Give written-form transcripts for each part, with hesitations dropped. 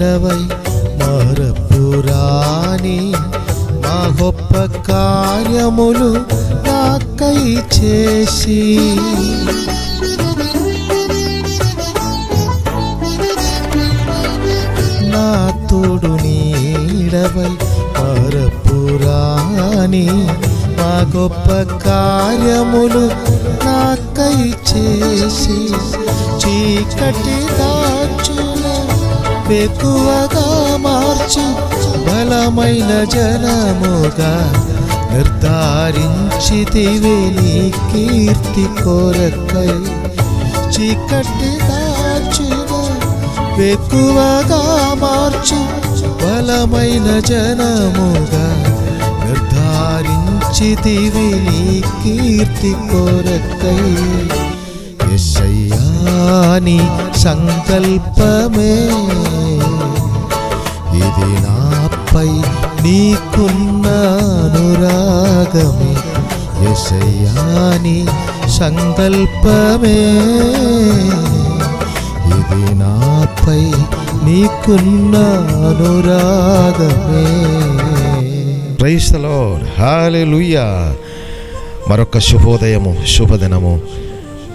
నీడవై మరపురాని మా గొప్ప కార్యములు నాకై చేసి నా తోడు నీడవై మరపురాని మా గొప్ప కార్యములు నాకై చేసి చీకటి దాచున ఎక్కువగా మార్చి బలమైన జనముగా నిర్ధారించితివి నీ కీర్తి కొరకై. చీకటి దాచున ఎక్కువగా మార్చి బలమైన జనముగా నిర్ధారించితివి నీ కీర్తి కొరకై. యేసయ్యా నీ సంకల్పమే ఇది నాపై నీకున్న అనురాగమే. యేసయ్యా నీ సంకల్పమే ఇది నాపై నీకున్న అనురాగమే. ప్రైజ్ ది లార్డ్, హల్లెలూయా. మరొక శుభోదయము, శుభదినము.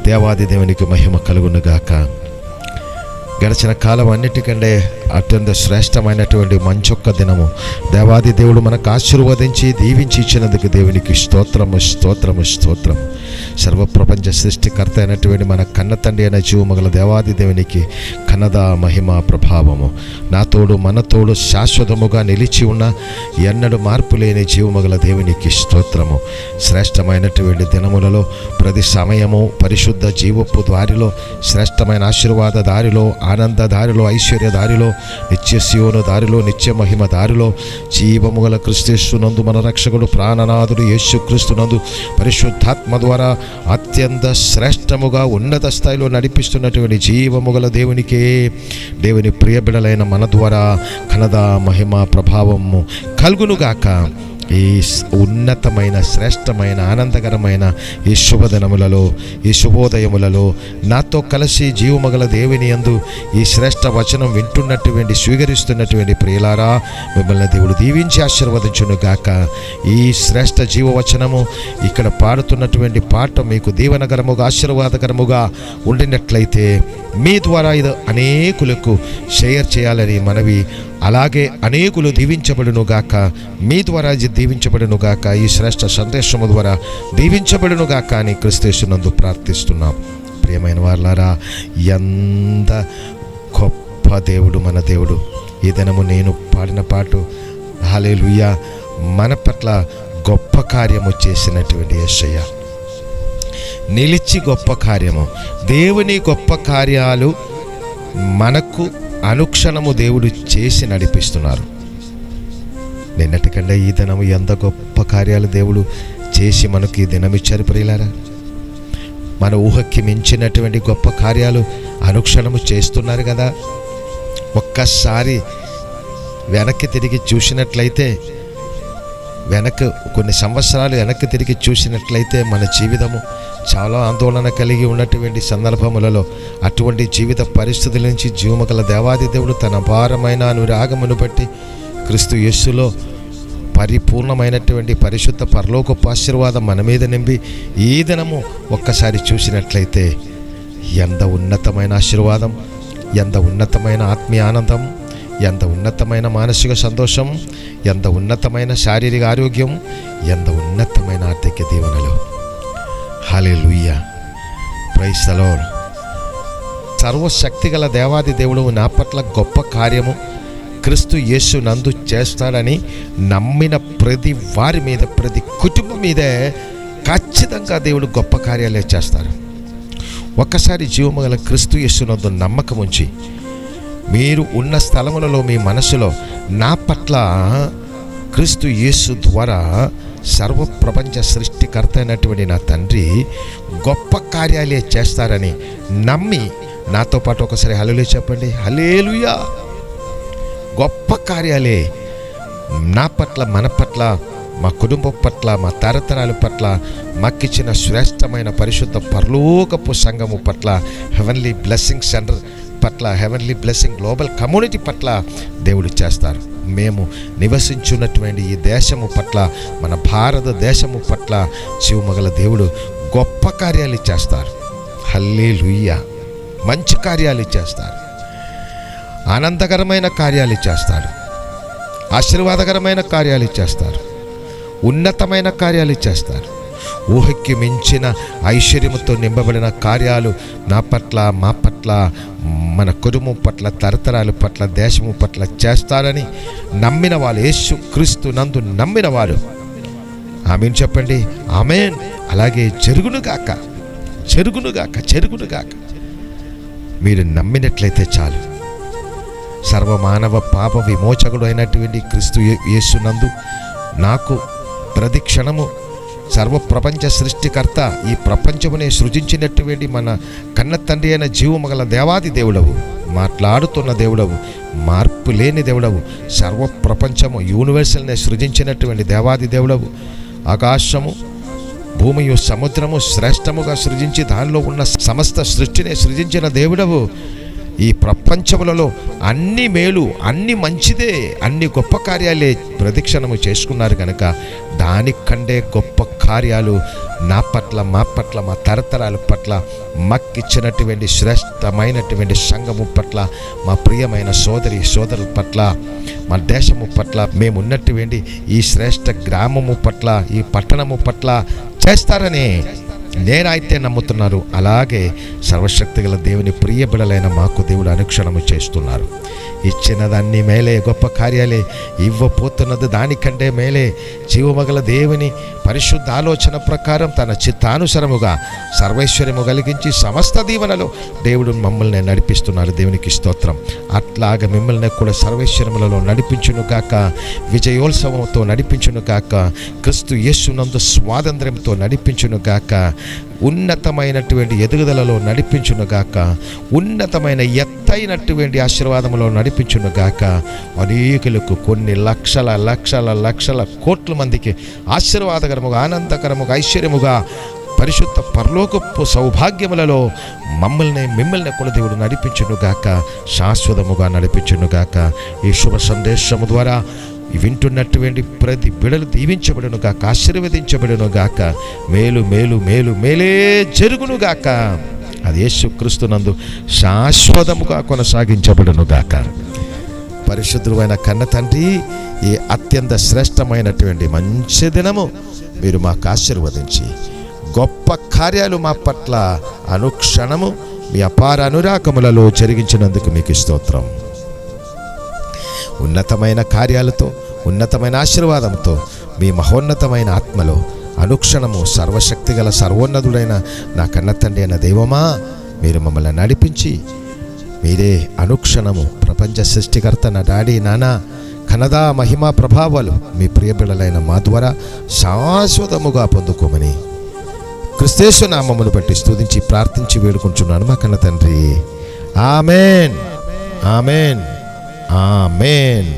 దేవాది దేవునికి మహిమ కలుగునుగాక. గడిచిన కాలం అన్నిటికంటే అత్యంత శ్రేష్టమైనటువంటి మంచొక్క దినము దేవాది దేవుడు మనకు ఆశీర్వదించి దీవించి ఇచ్చినందుకు దేవునికి స్తోత్రము, స్తోత్రము, స్తోత్రం. సర్వప్రపంచ సృష్టికర్త అయినటువంటి మన కన్న తండ్రి అయిన జీవమగల దేవాది దేవునికి ఘనత, మహిమ, ప్రభావము. నా తోడు మన తోడు శాశ్వతముగా నిలిచి ఉన్న ఎన్నడూ మార్పు లేని జీవమగల దేవునికి స్తోత్రము. శ్రేష్టమైనటువంటి దినములలో ప్రతి సమయము పరిశుద్ధ జీవపు దారిలో, శ్రేష్టమైన ఆశీర్వాద దారిలో, ఆనంద దారిలో, ఐశ్వర్య దారిలో, నిత్య సియోను దారిలో, నిత్య మహిమ దారిలో జీవముగల క్రీస్తునందు మన రక్షకుడు ప్రాణనాథుడు యేసుక్రీస్తునందు పరిశుద్ధాత్మ ద్వారా అత్యంత శ్రేష్టముగా ఉన్నత స్థాయిలో నడిపిస్తున్నటువంటి జీవముగల దేవునికే, దేవుని ప్రియబిడలైన మన ద్వారా ఘనత, మహిమ, ప్రభావము కలుగునుగాక. ఈ ఉన్నతమైన, శ్రేష్టమైన, ఆనందకరమైన ఈ శుభదినములలో, ఈ శుభోదయములలో నాతో కలిసి జీవమగల దేవుని యందు ఈ శ్రేష్ట వచనం వింటున్నటువంటి, స్వీకరిస్తున్నటువంటి ప్రియులారా, మిమ్మల్ని దేవుడు దీవించి ఆశీర్వదించును గాక. ఈ శ్రేష్ట జీవవచనము ఇక్కడ పాడుతున్నటువంటి పాట మీకు దీవెనకరముగా, ఆశీర్వాదకరముగా ఉండినట్లయితే మీ ద్వారా ఇది అనేకులకు షేర్ చేయాలని మనవి. అలాగే అనేకులు దీవించబడునుగాక, మీ ద్వారా దీవించబడునుగాక, ఈ శ్రేష్ఠ సందేశము ద్వారా దీవించబడునుగాక అని క్రీస్తునందు ప్రార్థిస్తున్నాం. ప్రియమైన వారలారా, ఎంత గొప్ప దేవుడు మన దేవుడు. ఈ దినము నేను పాడిన పాట హల్లెలూయా, మన పట్ల గొప్ప కార్యము చేసినటువంటి యేసయ్య, నిలిచి గొప్ప కార్యము, దేవుని గొప్ప కార్యాలు మనకు అనుక్షణము దేవుడు చేసి నడిపిస్తున్నారు. నిన్నటికంటే ఈ దినము ఎంత గొప్ప కార్యాలు దేవుడు చేసి మనకు ఈ దినం ఇచ్చారు ప్రియులారా. మన ఊహకి మించినటువంటి గొప్ప కార్యాలు అనుక్షణము చేస్తున్నారు కదా. ఒక్కసారి వెనక్కి తిరిగి చూసినట్లయితే, కొన్ని సంవత్సరాలు వెనక్కి తిరిగి చూసినట్లయితే మన జీవితము చాలా ఆందోళన కలిగి ఉన్నటువంటి సందర్భములలో అటువంటి జీవిత పరిస్థితుల నుంచి జీవమగల దేవాది దేవుడు తన అపారమైన అనురాగమును బట్టి క్రీస్తు యేసులో పరిపూర్ణమైనటువంటి పరిశుద్ధ పరలోకపు ఆశీర్వాదం మన మీద నింపి ఈ దినము ఒక్కసారి చూసినట్లయితే ఎంత ఉన్నతమైన ఆశీర్వాదం, ఎంత ఉన్నతమైన ఆత్మీయ ఆనందం, ఎంత ఉన్నతమైన మానసిక సంతోషం, ఎంత ఉన్నతమైన శారీరక ఆరోగ్యం, ఎంత ఉన్నతమైన ఆర్థిక దీవెనలు. హల్లెలూయా, ప్రైజ్ ది లార్డ్. సర్వశక్తిగల దేవాది దేవుడు నా పట్ల గొప్ప కార్యము క్రీస్తు యేసు నందు చేస్తాడని నమ్మిన ప్రతి వారి మీద, ప్రతి కుటుంబం మీదే ఖచ్చితంగా దేవుడు గొప్ప కార్యాలే చేస్తారు. ఒక్కసారి జీవమగల క్రీస్తు యేసు నందు నమ్మకం ఉంచి మీరు ఉన్న స్థలములలో మీ మనసులో నా పట్ల క్రీస్తు యేసు ద్వారా సర్వప్రపంచ సృష్టికర్త అయినటువంటి నా తండ్రి గొప్ప కార్యాలే చేస్తారని నమ్మి నాతో పాటు ఒకసారి హల్లెలూయా చెప్పండి. హల్లెలూయా. గొప్ప కార్యాలే నా పట్ల, మన పట్ల, మా కుటుంబం పట్ల, మా తరతరాల పట్ల, మాకిచ్చిన శ్రేష్టమైన పరిశుద్ధ పరలోకపు సంఘము పట్ల, హెవెన్లీ బ్లెస్సింగ్ సెంటర్ పట్ల, హెవెన్లీ బ్లెస్సింగ్ గ్లోబల్ కమ్యూనిటీ పట్ల దేవుడు చేస్తారు. మేము నివసించున్నటువంటి ఈ దేశము పట్ల, మన భారతదేశము పట్ల జీవమగల దేవుడు గొప్ప కార్యాలు చేస్తారు. హల్లెలూయా. మంచి కార్యాలు చేస్తారు, ఆనందకరమైన కార్యాలు చేస్తారు, ఆశీర్వాదకరమైన కార్యాలు చేస్తారు, ఉన్నతమైన కార్యాలు చేస్తారు. ఊహకి మించిన ఐశ్వర్యముతో నింపబడిన కార్యాలు నా పట్ల, మా పట్ల, మన కుటుంబం పట్ల, తరతరాల పట్ల, దేశము పట్ల చేస్తారని నమ్మిన వాళ్ళు, యేసు క్రీస్తు నందు నమ్మిన వారు ఆమేన్ చెప్పండి. ఆమేన్. అలాగే జరుగునుగాక, జరుగునుగాక, జరుగునుగాక. మీరు నమ్మినట్లయితే చాలు. సర్వమానవ పాప విమోచకుడు అయినటువంటి క్రీస్తు యేసునందు నాకు ప్రతి క్షణము సర్వ ప్రపంచ సృష్టికర్త, ఈ ప్రపంచమునే సృజించినటువంటి మన కన్న తండ్రి అయిన జీవమగల దేవాది దేవుడవు, మాట్లాడుతున్న దేవుడవు, మార్పు లేని దేవుడవు, సర్వ ప్రపంచము యూనివర్సల్నే సృజించినటువంటి దేవాది దేవుడవు, ఆకాశము భూమియు సముద్రము శ్రేష్టముగా సృజించి దానిలో ఉన్న సమస్త సృష్టిని సృజించిన దేవుడవు. ఈ ప్రపంచములలో అన్ని మేలు, అన్ని మంచిదే, అన్ని గొప్ప కార్యాలే ప్రదక్షిణము చేసుకున్నారు కనుక దానికంటే గొప్ప కార్యాలు నా పట్ల, మా పట్ల, మా తరతరాల పట్ల, మాకిచ్చినటువంటి శ్రేష్టమైనటువంటి సంఘము పట్ల, మా ప్రియమైన సోదరుల పట్ల, మా దేశము పట్ల, మేమున్నటువంటి ఈ శ్రేష్ఠ గ్రామము పట్ల, ఈ పట్టణము పట్ల చేస్తారని నేనైతే నమ్ముతున్నారు. అలాగే సర్వశక్తిగల దేవుని ప్రియ బిడలైన మాకు దేవుడు అనుక్షణము చేస్తున్నారు. ఇచ్చినదాన్ని మేలే, గొప్ప కార్యాలే, ఇవ్వబోతున్నది దానికంటే మేలే. జీవమగల దేవుని పరిశుద్ధ ఆలోచన ప్రకారం తన చిత్తానుసరముగా సర్వైశ్వర్యము కలిగించి సమస్త దీవెనలో దేవుడు మమ్మల్ని నడిపిస్తున్నారు. దేవునికి స్తోత్రం. అట్లాగా మిమ్మల్ని కూడా సర్వైశ్వర్యములలో నడిపించునుగాక, విజయోత్సవంతో నడిపించునుగాక, క్రీస్తు యేసునందు స్వాతంత్ర్యంతో నడిపించునుగాక, ఉన్నతమైనటువంటి ఎదుగుదలలో నడిపించునుగాక, ఉన్నతమైన ఎత్తైనటువంటి ఆశీర్వాదములో నడిపించునుగాక. అనేకులకు కొన్ని లక్షల లక్షల లక్షల కోట్ల మందికి ఆశీర్వాదకరముగా, ఆనందకరముగా, ఐశ్వర్యముగా, పరిశుద్ధ పరలోకపు సౌభాగ్యములలో మిమ్మల్ని కూడా దేవుడు నడిపించునుగాక, శాశ్వతముగా నడిపించునుగాక. ఈ శుభ సందేశము ద్వారా వింటున్నటువంటి ప్రతి బిడలు దీవించబడునుగాక, ఆశీర్వదించబడునుగాక, మేలు మేలు మేలు మేలే జరుగునుగాక. అది యేసు క్రీస్తునందు శాశ్వతముగా కొనసాగించబడునుగాక. పరిశుద్ధుడైన కన్న తండ్రి, ఈ అత్యంత శ్రేష్టమైనటువంటి మంచి దినము మీరు మాకు ఆశీర్వదించి గొప్ప కార్యాలు మా పట్ల అనుక్షణము మీ అపార అనురాగములలో జరిగించినందుకు మీకు స్తోత్రం. ఉన్నతమైన కార్యాలతో, ఉన్నతమైన ఆశీర్వాదంతో, మీ మహోన్నతమైన ఆత్మలో అనుక్షణము సర్వశక్తిగల సర్వోన్నతుడైన నా కన్న తండ్రి అయిన దైవమా, మీరు మమ్మల్ని నడిపించి మీరే అనుక్షణము ప్రపంచ సృష్టికర్త నా డాడీ, నాన్న, ఘనత, మహిమ, ప్రభావాలు మీ ప్రియబిడలైన మా ద్వారా శాశ్వతముగా పొందుకోమని క్రీస్తు నామమును బట్టి స్తుతించి ప్రార్థించి వేడుకుంటున్నాను మా కన్న తండ్రి. ఆమేన్, ఆమేన్, ఆమేన్.